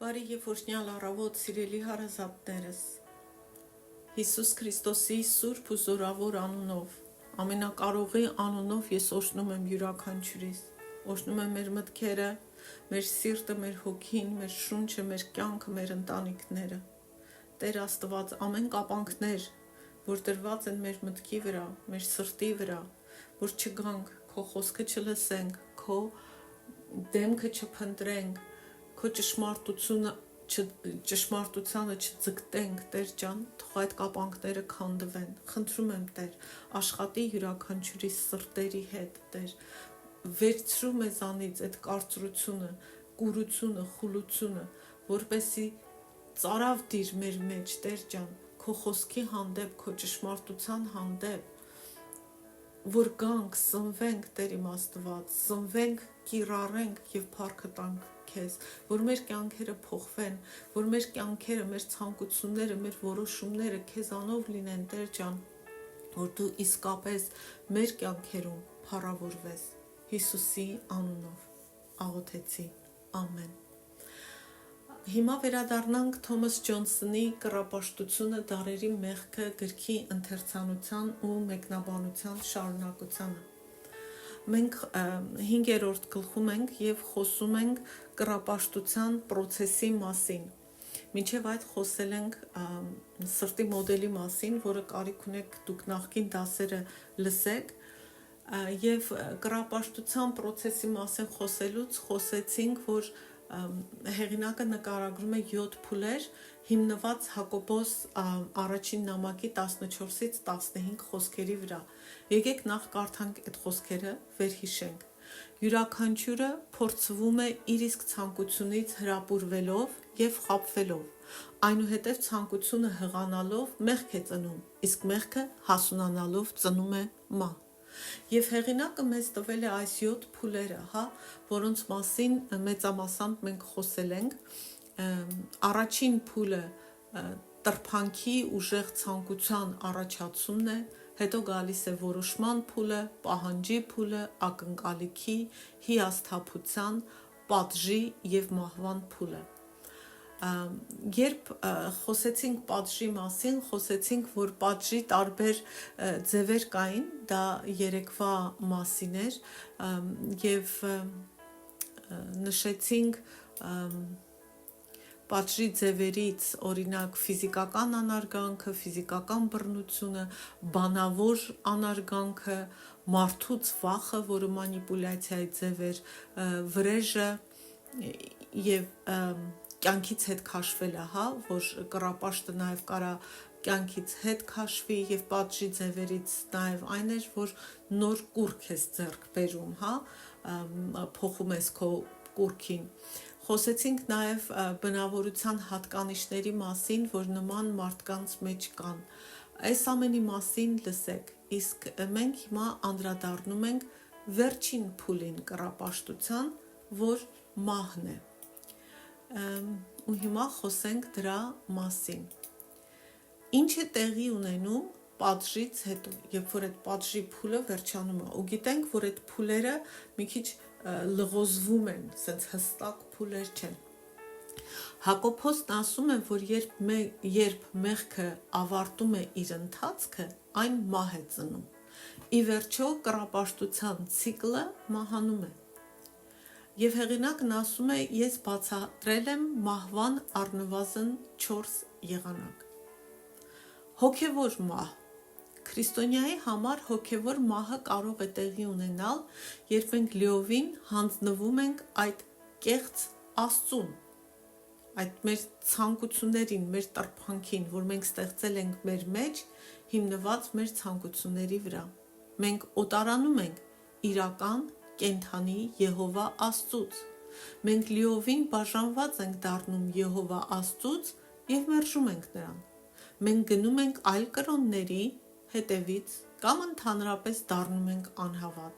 Բարի եւ օրհնյալ առավոտ, սիրելի հարազատներս։ Հիսուս Քրիստոսի սուրբ ու զորավոր անունով, ամենակարողի անունով ես օրհնում եմ յուրաքանչյուրիս։ Օրհնում եմ մեր մտքերը, մեր սիրտը, մեր հոգին, մեր շունչը, մեր կյանքը, մեր ընտանիքները։ Տեր Աստված, ամեն կապանքներ, որ դրված են մեր մտքի վրա, մեր սրտի վրա, որ չգանք, քո խոսքը չլսենք, քո դեմքը չփնտրենք, քո ճշմարտությանը չձգտենք, Տեր ջան, թող այդ կապանքները քանդվեն։ Խնդրում եմ, Տեր, աշխատի յուրաքանչյուրի սրտերի հետ, Տեր, վերցրու մեզանից այդ կարծրությունը, կուրությունը, խուլությունը, որպեսզի ծարավ դիր մեր մեջ, Տեր ջան, քո խոսքի հանդեպ, քո ճշմարտության հանդեպ, որ գանք, սնվենք, Տեր իմ Աստված, սնվենք, կիրառենք եւ փառքը տանք քեզ, որ մեր կյանքերը փոխվեն, որ մեր կյանքերը, մեր ցանկությունները, մեր որոշումները քեզանով լինեն, Տեր ջան, որ դու իսկապես մեր կյանքերում փառավորվես։ Հիսուսի անունով աղոթեցի, ամեն։ Հիմա վերադառնանք Թոմաս Ջոնսոնի կռապաշտությունը դարերի մեղքը գրքի ընթերցանության ու մեկնաբանության շարունակությանը։ Մենք 5-րդ գլխում ենք եւ խոսում ենք կռապաշտության process-ի մասին։ Մինչև այդ խոսել ենք սրտի մոդելի մասին, որը կարիք ունեք դուք նախկին դասերը լսեք, եւ կռապաշտության process-ի մասին խոսելուց խոսեցինք, որ հեղինակը նկարագրում է 7 փուլեր հիմնված Հակոբոս առաջին նամակի 14-ից 15 խոսքերի վրա։ Եկեք նախ կարդանք այդ խոսքերը, վերհիշենք։ Յուրաքանչյուրը փորձվում է իր իսկ ցանկությունից հրապուրվելով եւ խաբվելով, այնուհետև ցանկությունը հղանալով մեղք է ծնում, իսկ մեղքը հասունանալով ծնում է մահ։ Եվ հեղինակը մեզ տվել է այս 7 փուլերը, որոնց մասին մեծամասամբ մենք խոսել ենք։ Առաջին փուլը տրփանքի ուժեղ ցանկության առաջացումն է, հետո գալիս է որոշման փուլը, պահանջի փուլը, ակնկալիքի, հիասթափության, պատժի եւ մահվան փուլը։ Երբ խոսեցինք պատժի մասին, խոսեցինք, որ պատժի տարբեր ձևեր կային, դա երեկվա մասին էր, եւ նշեցինք պատժի ձևերից, օրինակ ֆիզիկական անարգանքը, ֆիզիկական բռնությունը, բանավոր անարգանքը, մարդուց վախը, որը մանիպուլյացիայի ձև էր, վրեժը եւ կյանքից հետ քաշվելը, որ կռապաշտը նաև կարա կյանքից հետ քաշվի եւ պատժի ձևերից նաև այն էր, որ նոր կուռք ես ձեռք բերում, փոխում ես քո կուռքին։ Խոսեցինք նաև բնավորության հատկանիշների մասին, որ նման մարդկանց մեջ կան։ Այս ամենի մասին լսեք, իսկ մենք հիմա անդրադառնում ենք վերջին փուլին կռապաշտության, որ մահն է։ Ու հիմա խոսենք դրա մասին։ Ինչ է տեղի ունենում պատժից հետո, երբ որ այդ պատժի փուլը վերջանում է, ու գիտենք, որ այդ փուլերը մի քիչ լղոզվում են, սենց հստակ փուլեր չեն։ Հակոբոսն ասում է, որ երբ մեղքը ավարտում է իր ընթացքը, այն մահ է ծնում։ Ի վերջո կռապաշտության ցիկլը մահանում է։ Եվ հեղինակն ասում է, ես բացատրել եմ մահվան առնվազն 4 եղանակ։ Հոգևոր մահ։ Քրիստոնյայի համար հոգևոր մահը կարող է տեղի ունենալ, երբ մենք լիովին հանձնվում ենք այդ կեղծ Աստծուն, այդ մեր ցանկություններին, մեր տրփանքին, որ մենք ստեղծել ենք մեր մեջ, հիմնված մեր ցանկությունների վրա։ Մենք օտարանում ենք իրական կենդանի Եհովա Աստծուց։ Մենք լիովին բաժանված ենք դառնում Եհովա Աստծուց եւ մերժում ենք նրան։ Մենք գնում ենք այլ կրոնների հետևից կամ ընդհանրապես դառնում ենք անհավատ։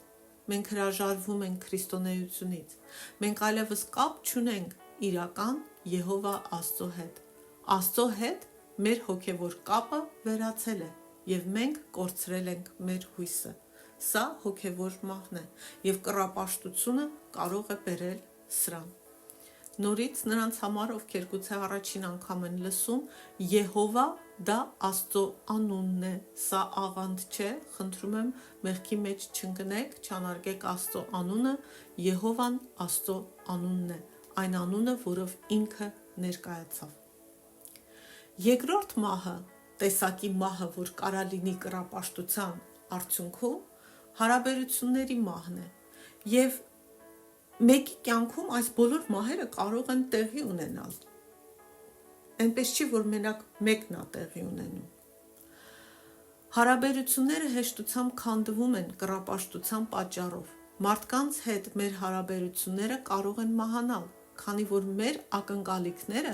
Մենք հրաժարվում ենք քրիստոնեությունից։ Մենք այլևս կապ չունենք իրական Եհովա Աստծո հետ։ Աստծո հետ մեր հոգևոր կապը վերացել է եւ մենք կորցրել ենք մեր հույսը։ Սա հոգևոր մահն է եւ կռապաշտությունը կարող է բերել սրան։ Նորից նրանց համար, ովքեր գուցե առաջին անգամ են լսում, Եհովա դա Աստծո անունն է, սա աղանդ չէ, խնդրում եմ մեղքի մեջ չընկնեք, չանարգեք Աստծո անունը, Եհովան Աստծո անունն է, այն անունը, որով ինքը ներկայացավ։ Երկրորդ մահը, տեսակի մահը, որ կարա լինի կռապաշտության արդյունքում, հարաբերությունների մահն է, եւ մեկի կյանքում այս բոլոր մահերը կարող են տեղի ունենալ։ Այնպես չի, որ մենակ մեկն է տեղի ունենում։ Հարաբերությունները հեշտությամբ քանդվում են կռապաշտության պատճառով։ Մարդկանց հետ մեր հարաբերությունները կարող են մահանալ, քանի որ մեր ակնկալիքները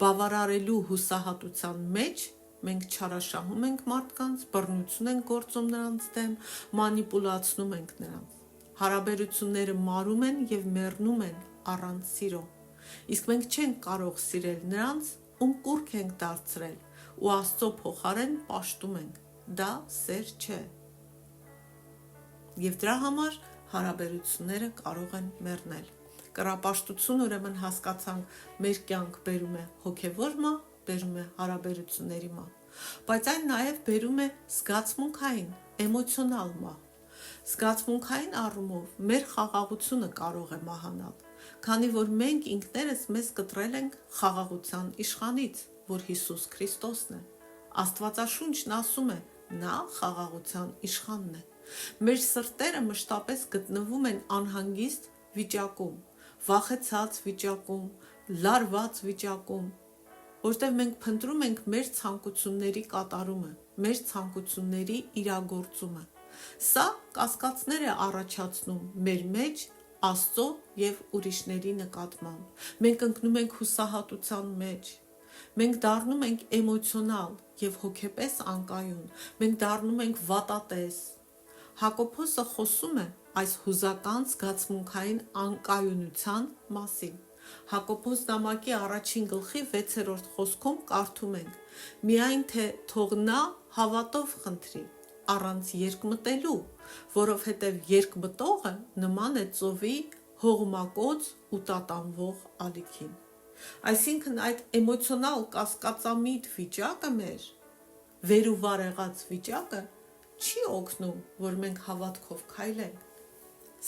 բավարարելու հուսահատության մեջ մենք չարաշահում ենք մարդկանց, բռնություն ենք գործում նրանց դեմ, մանիպուլացնում ենք նրանց։ Հարաբերությունները մարում են եւ մեռնում են առանց սիրո։ Իսկ մենք չենք կարող սիրել նրանց, ում կուռք ենք դարձրել, ու Աստծո փոխարեն պաշտում ենք։ Դա սեր չէ։ Եվ դրա համար հարաբերությունները կարող են մեռնել։ Կռապաշտություն ուրեմն հասկացանք մեր կյանք բերում է հոգևոր մահ, բերում է հարաբերությունների մահ, բայց այն նաև բերում է զգացմունքային, էմոցիոնալ մահ։ Զգացմունքային առումով մեր խաղաղությունը կարող է մահանալ, քանի որ մենք ինքներս մեզ կտրել ենք խաղաղության իշխանից, որ Հիսուս Քրիստոսն է։ Աստվածաշունչն ասում է, նա խաղաղության իշխանն է։ Մեր սրտերը մշտապես գտնվում են անհանգիստ վիճակում, վախեցած վիճակում, լարված վիճակում, որտեղ մենք փնտրում ենք մեր ցանկությունների կատարումը, մեր ցանկությունների իրագործումը։ Սա կասկածներ է առաջացնում մեր մեջ Աստծո եւ ուրիշների նկատմամբ։ Մենք ընկնում ենք հուսահատության մեջ։ Մենք դառնում ենք էմոցիոնալ եւ հոգեպես անկայուն։ Մենք դառնում ենք վատատես։ Հակոբոսը խոսում է այս հուզական զգացմունքային անկայունության մասին։ Հակոբոս նամակի 1-ին 6-րդ խոսքում կարդում ենք. «Միայն թե թող նա հավատով խնդրի, առանց երկմտելու, որովհետև երկմտողը նման է ծովի հողմակոծ ու տատանվող ալիքին»։ Այսինքն այդ էմոցիոնալ կասկածամիտ վիճակը մեր, վեր ու վար եղած վիճակը չի օգնում, որ մենք հավատքով քայլենք։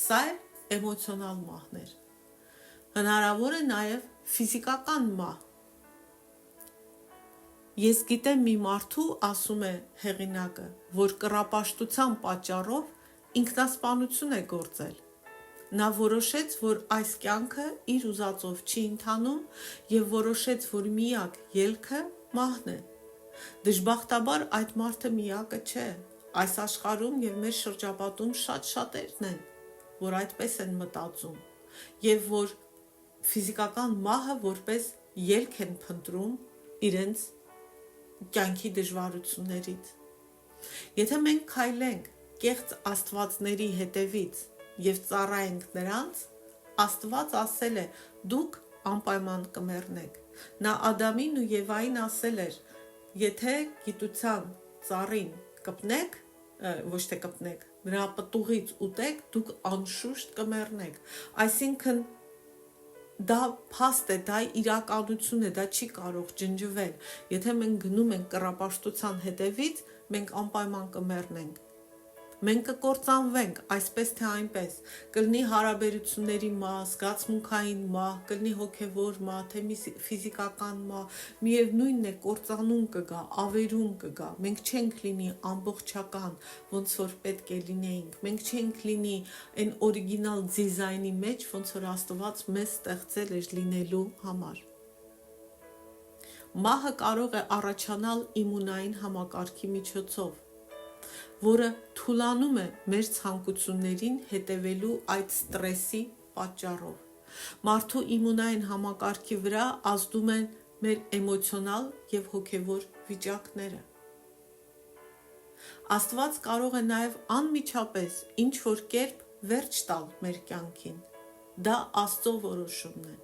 Սա է էմոցիոնալ մահներ։ Հնարավոր է նաև ֆիզիկական մահ։ Ես գիտեմ մի մարդու, ասում է հեղինակը, որ կռապաշտության պատճառով ինքնասպանություն է գործել։ Նա որոշեց, որ այս կյանքը իր ուզածով չի ընթանում եւ որոշեց, որ միակ ելքը մահն է։ Դժբախտաբար այդ մարդը միակը չէ։ Այս աշխարհում եւ մեր շրջապատում շատերն են, որ այդպես են մտածում եւ որ ֆիզիկական մահը որպես ելք են փնտրում իրենց կյանքի դժվարություններից։ Եթե մենք քայլենք կեղծ աստվածների հետևից եւ ծառայենք նրանց, Աստված ասել է. դուք անպայման կմեռնեք։ Նա Ադամին ու Եվային ասել էր. եթե գիտության ծառին կպնեք, ոչ թե կպնեք, նրա պտուղից ուտեք, դուք անշուշտ կմեռնեք։ Այսինքն դա փաստ է, դա իրականություն է, դա չի կարող ջնջվել։ Եթե մենք գնում ենք կռապաշտության հետևից, մենք անպայման կմեռնենք։ Մենք կկործանվենք, այսպես թե այնպես, կլինի հարաբերությունների մահ, զգացմունքային մահ, կլինի հոգևոր մահ, թե ֆիզիկական մահ, միևնույնն է, կործանում կգա, ավերում կգա, մենք չենք լինի ամբողջական, ոնց որ պետք է լինեինք, մենք չենք լինի այն օրիգինալ դիզայնի մեջ, ոնց որ Աստված մեզ ստեղծել էր լինելու համար։ Մահը կարող է առաջանալ իմունային համակարգի միջոցով, որը թուլանում է մեր ցանկություններին հետևելու այդ ստրեսի պատճառով։ Մարդու իմունային համակարգի վրա ազդում են մեր էմոցիոնալ եւ հոգեվոր վիճակները։ Աստված կարող է նաև անմիջապես ինչ-որ կերպ վերջ տալ մեր կյանքին։ Դա Աստծո որոշումն է,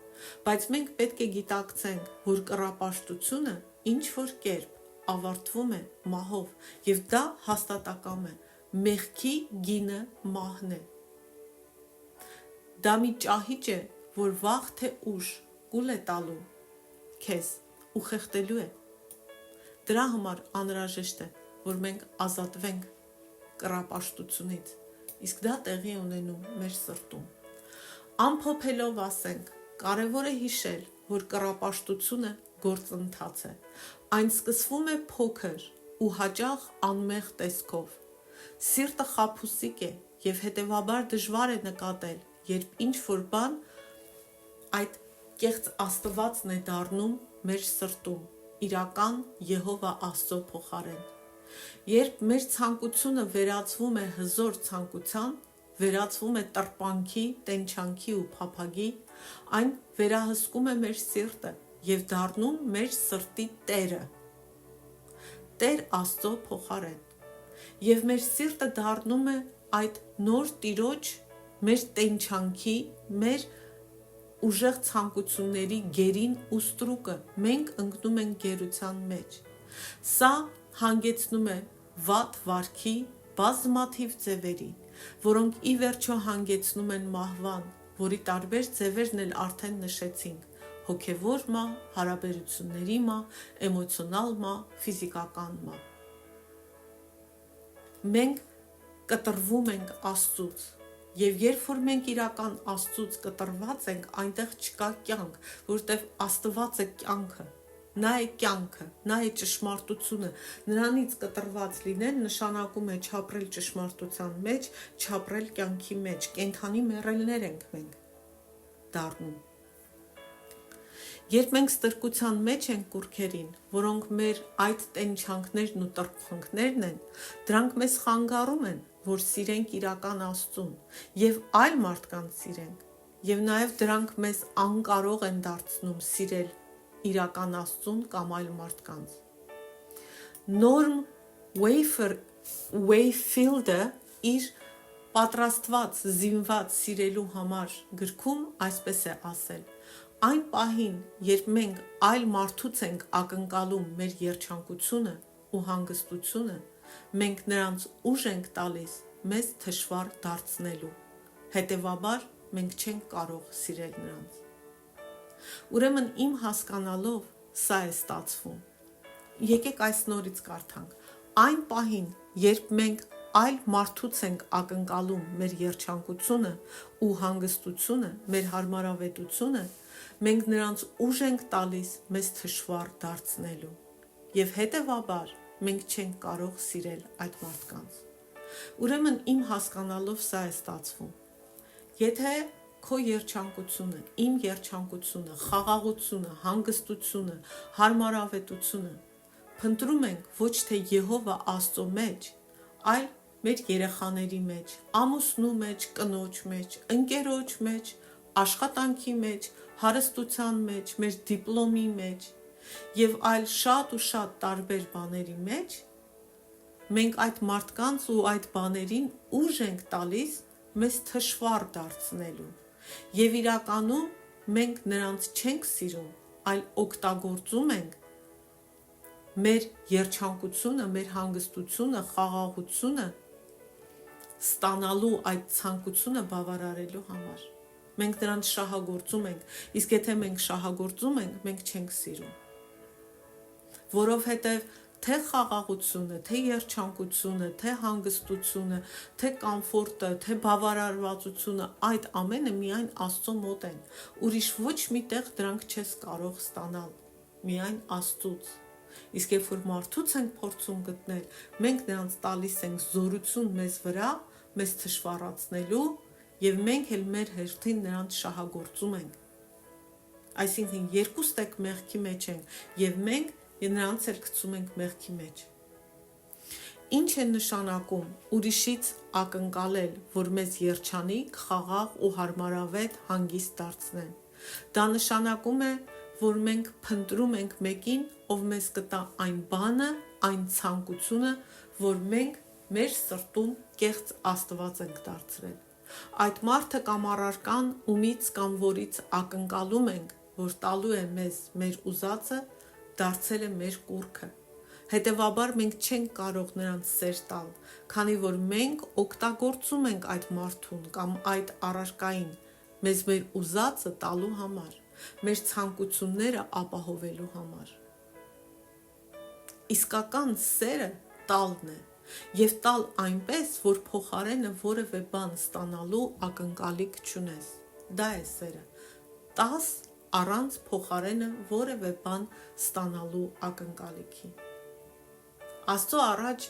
բայց մենք պետք է գիտակցենք, որ կռապաշտությունը ինչ-որ կերպ ավարտվում է մահով եւ դա հաստատակամ է, մեղքի գինը մահն է։ Դա մի ճահիճ է, որ վաղ թե ուշ կուլ է տալու քեզ ու խեղդելու է։ Դրա համար անհրաժեշտ է, որ մենք ազատվենք կռապաշտությունից, իսկ դա տեղի ունենում մեր սրտում։ Ամփոփելով ասենք, կարևոր է հիշել, որ կռապաշտությունը գործընթաց է։ Այն սկսվում է փոքր ու հաճախ անմեղ տեսքով։ Սիրտը խաբուսիկ է և հետևաբար դժվար է նկատել, երբ ինչ-որ բան այդ կեղծ Աստվածն է դառնում մեր սրտում, իրական Եհովա Աստծո փոխարեն։ Երբ մեր ցանկությունը վերածվում է հզոր ցանկության, վերածվում է տրպանքի, տենչանքի ու փափագի, այն վերահսկում է մեր սիրտը և դառնում մեր սրտի տերը, Տեր Աստծո փոխարեն։ Եվ մեր սիրտը դառնում է այդ նոր տիրոջ, մեր տենչանքի, մեր ուժեղ ցանկությունների գերին ու ստրուկը, մենք ընկնում ենք գերության մեջ։ Սա հանգեցնում է վատ վարքի բազմաթիվ ձևերի, որոնք ի վերջո հանգեցնում են մահվան, որի տարբեր ձևերն էլ արդեն նշեցինք՝ հոգևոր մահ, հարաբերությունների մահ, էմոցիոնալ մահ, ֆիզիկական մահ։ Մենք կտրվում ենք Աստծուց, և երբ որ մենք իրական Աստծուց կտրված ենք, այնտեղ չկա կյանք, որտեղ Աստված է կյանքը, Նա է կյանքը, Նա է ճշմարտությունը, Նրանից կտրված լինել նշանակում է չապրել ճշմարտության մեջ, չապրել կյանքի մեջ, կենդանի մեռելներ ենք մենք դառնում։ Երբ մենք ստրկության մեջ ենք կուռքերին, որոնք մեր այդ տենչանքներն ու տրփանքներն են, դրանք մեզ խանգարում են, որ սիրենք իրական Աստծուն և այլ մարդկանց սիրենք, և նաև դրանք մեզ անկարող են դարձնում սիրել իրական Աստծուն կամ այլ մարդկանց։ Նորմ Ուեյֆիլդը իր պատրաստված զինված սիրելու համար գրքում այսպես է ասել. այն պահին, երբ մենք այլ մարդուց ենք ակնկալում մեր երջանկությունը ու հանգստությունը, մենք նրանց ուժ ենք տալիս մեզ թշվառ դարձնելու, հետևաբար մենք չենք կարող սիրել նրանց։ Ուրեմն իմ հասկանալով սա է ստացվում։ Եկեք այս նորից կարդանք. այն պահին, երբ մենք այլ մարդուց ենք ակնկալում մեր երջանկությունը ու հանգստությունը, մեր հարմարավետությունը, մենք նրանց ուժ ենք տալիս մեզ թշվառ դարձնելու, և հետևաբար մենք չենք կարող սիրել այդ մարդկանց։ Ուրեմն իմ հասկանալով սա է ստացվում. եթե քո երջանկությունը, իմ երջանկությունը, խաղաղությունը, հանգստությունը, հարմարավետությունը փնտրում ենք ոչ թե Եհովա Աստծո մեջ, այլ մեր երեխաների մեջ, ամուսնու մեջ, կնոջ մեջ, ընկերոջ մեջ, աշխատանքի մեջ, հարստության մեջ, մեր դիպլոմի մեջ և այլ շատ ու շատ տարբեր բաների մեջ, մենք այդ մարդկանց ու այդ բաներին ուժ ենք տալիս մեզ թշվառ դարձնելու, և իրականում մենք նրանց չենք սիրում, այլ օգտագործում ենք մեր երջանկությունը, մեր հանգստությունը, խաղաղությունը ստանալու այդ ցանկությունը բավարարելու համար։ Մենք նրանց շահագործում ենք, իսկ եթե մենք շահագործում ենք, մենք չենք սիրում։ Որովհետև թե խաղաղությունը, թե երջանկությունը, թե հանգստությունը, թե կոմֆորտը, թե բավարարվածությունը, այդ ամենը միայն Աստծո մոտ են, ուրիշ ոչ մի տեղ դրանք չես կարող ստանալ, միայն Աստծուց։ Իսկ երբ որ մարդուց ենք փորձում գտնել, մենք նրանց տալիս ենք զորություն մեզ վրա, մեզ թշվառացնելու, և մենք էլ մեր հերթին նրանց շահագործում ենք։ Այսինքն երկուստ եք մեղքի մեջ ենք, և մենք նրանց էլ գցում ենք մեղքի մեջ։ Ինչ է նշանակում ուրիշից ակնկալել, որ մեզ երջանիկ, խաղաղ ու հարմարավետ հանգիստ դարձնեն։ Դա նշանակում է, որ մենք փնտրում ենք մեկին, ով մեզ կտա այն բանը, այն ցանկությունը, որ մենք մեր սրտում կեղծ Աստված ենք դարձրել։ Այդ մարդը կամ առարկան, ումից կամ որից ակնկալում ենք, որ տալու է մեզ մեր ուզածը, դարձել է մեր կուռքը։ Հետևաբար մենք չենք կարող նրանց սեր տալ, քանի որ մենք օգտագործում ենք այդ մարդուն կամ այդ առարկային մեզ մեր ուզածը տալու համար։ մեր ցանկությունները ապահովելու համար։ Իսկական սերը տալն է, եւ տալ այնպես, որ փոխարենը որևէ բան ստանալու ակնկալիք չունես։ Դա է սերը։ Տաս առանց փոխարենը որևէ բան ստանալու ակնկալիքի։ Աստծո առաջ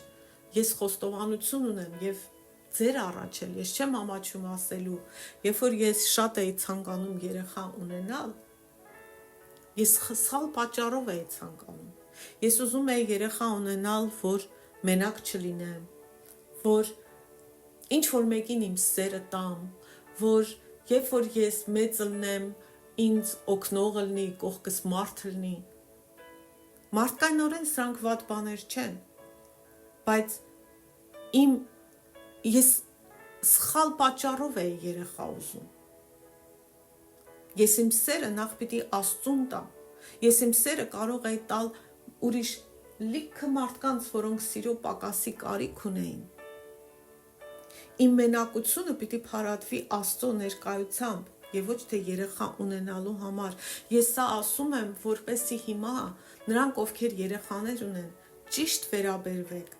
ես խոստովանություն ունեմ եւ ձեր առաջ էլ ես չեմ ամաչում ասելու, երբ որ ես շատ էի ցանկանում երեխա ունենալ, ես սխալ պատճառով էի ցանկանում։ Ես ուզում էի երեխա ունենալ, որ մենակ չլինեմ, որ ինչ որ մեկին իմ սերը տամ, որ երբ որ ես մեծ լինեմ, ինձ օգնող լինի, կողքս մարդ լինի։ Մարդկայնորեն սրանք վատ բաներ չեն, բայց ես սխալ պատճառով էի երեխա ուզում։ Ես իմ սերը նախ պիտի Աստծուն տամ։ Ես իմ սերը կարող էի տալ ուրիշ լիքը մարդկանց, որոնք սիրո պակասի կարիք ունեին։ Իմ մենակությունը պիտի փարատվի Աստծո ներկայությամբ եւ ոչ թե երեխա ունենալու համար։ Ես սա ասում եմ, որպեսզի հիմա նրանք, ովքեր երեխաներ ունեն, ճիշտ վերաբերվեք։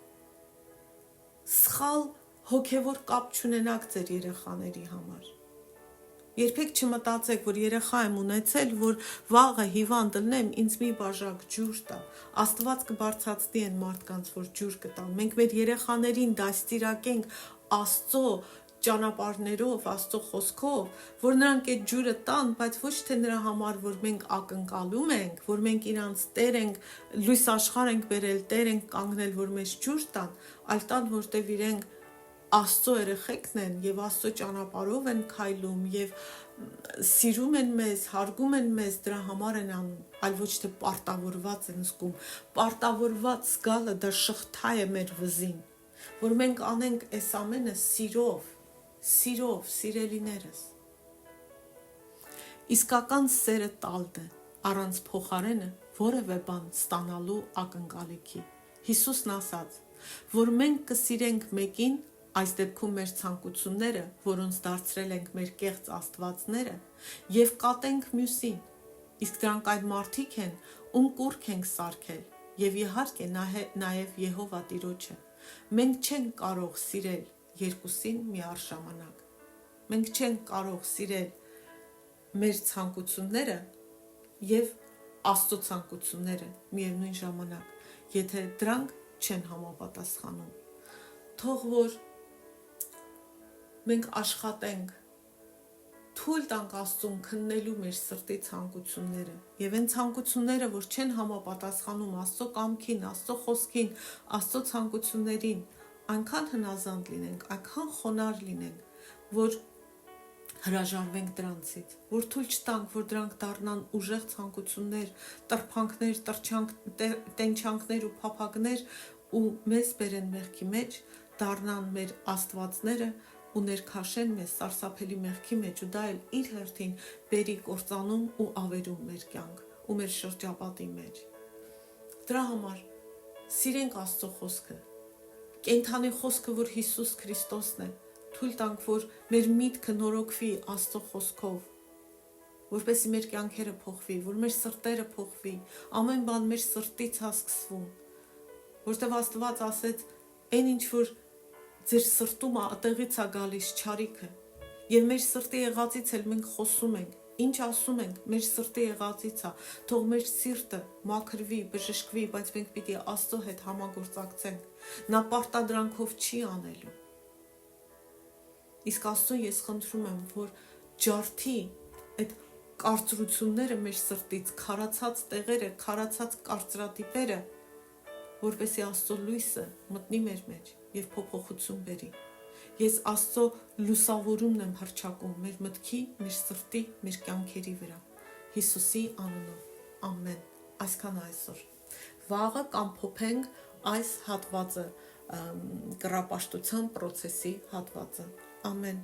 Սխալ հոգևոր կապ չունենաք ձեր երեխաների համար։ Երբեք չմտածեք, որ երեխա եմ ունեցել, որ վաղը հիվանդ լինեմ, ինձ մի բաժակ ջուր տա։ Աստված կբարձրացնի այն մարդկանց, որ ջուր կտան։ Մենք մեր երեխաներին դաստիարակենք Աստծո ճանապարհներով, Աստծո խոսքով, որ նրանք այդ ջուրը տան, բայց ոչ թե նրա համար, որ մենք ակնկալում ենք, որ մենք իրանց Տեր ենք, լույս աշխարհ ենք բերել, Տեր ենք կանգնել, որ մեզ ջուր տան, այլ տան, որտեղ իրենք Աստծո երեխեքն են եւ Աստծո ճանապարհով են քայլում եւ սիրում են մեզ, հարգում են մեզ, դրա համար են անում, այլ ոչ թե պարտավորված են զգում։ Պարտավորված զգալը դա շղթա է մեր վզին, որ մենք անենք այս ամենը սիրով, սիրելիներս։ Իսկական սերը տալն է, առանց փոխարենը որևէ բան ստանալու ակնկալիքի։ Հիսուսն ասաց, որ մենք կսիրենք մեկին, այս դեպքում մեր ցանկությունները, որոնց դարձրել ենք մեր կեղծ աստվածները, եւ կատենք մյուսին, իսկ դրանք այդ մարդիկ են, ում կուռք ենք սարքել, եւ իհարկե նաեւ Եհովա Տիրոջը։ Մենք չենք կարող սիրել երկուսին միառժամանակ։ Մենք չենք կարող սիրել մեր ցանկությունները եւ Աստծո ցանկությունները միևնույն ժամանակ, եթե դրանք չեն համապատասխանում։ Թող որ մենք աշխատենք, թույլ տանք Աստծուն քննելու մեր սրտի ցանկությունները եւ այն ցանկությունները, որ չեն համապատասխանում Աստծո կամքին, Աստծո խոսքին, Աստծո ցանկություններին, այնքան հնազանդ լինենք, այնքան խոնարհ լինենք, որ հրաժարվենք դրանցից, որ թույլ չտանք, որ դրանք դառնան ուժեղ ցանկություններ, տրփանքներ, տենչանքներ ու փափագներ ու մեզ բերեն մեղքի մեջ, դառնան մեր աստվածները ու ներքաշեն մեզ սարսափելի մեղքի մեջ ու դա էլ իր հերթին բերի կործանում ու ավերում մեր կյանք ու մեր շրջապատի մեջ։ Դրա համար սիրենք Աստծո խոսքը, կենդանի խոսքը, որ Հիսուս Քրիստոսն է, թույլ տանք, որ մեր միտքը նորոգվի Աստծո խոսքով, որպեսզի մեր կյանքերը փոխվի, որ մեր սրտերը փոխվի, ամեն բան մեր սրտից է սկսվում, որտեղ Աստված ասեց, այն ինչ որ ձեր սրտում ատեղից է գալիս չարիքը, եւ մեր սրտի եղածից էլ մենք խոսում ենք, ինչ ասում ենք, մեր սրտի եղածից է, թող մեր սիրտը մաքրվի, բժշկվի, բայց մենք պիտի Աստծո հետ համագործակցենք, նա պարտադրանքով չի անելու։ Իսկ Աստծուն ես խնդրում եմ, որ ջարդի այդ կարծրությունները մեր սրտից, քարացած տեղերը, քարացած կարծրատիպերը, որպեսզի Աստծո լույսը մտնի մեր մեջ եւ փոփոխություն բերի։ Ես Աստծո լուսավորումն եմ հռչակում մեր մտքի, մեր սրտի, մեր կյանքերի վրա։ Հիսուսի անունով, ամեն։ Այսքան այսօր։ Վաղը կամփոփենք այս հատվածը, կռապաշտության process-ի հատվածը։ Ամեն։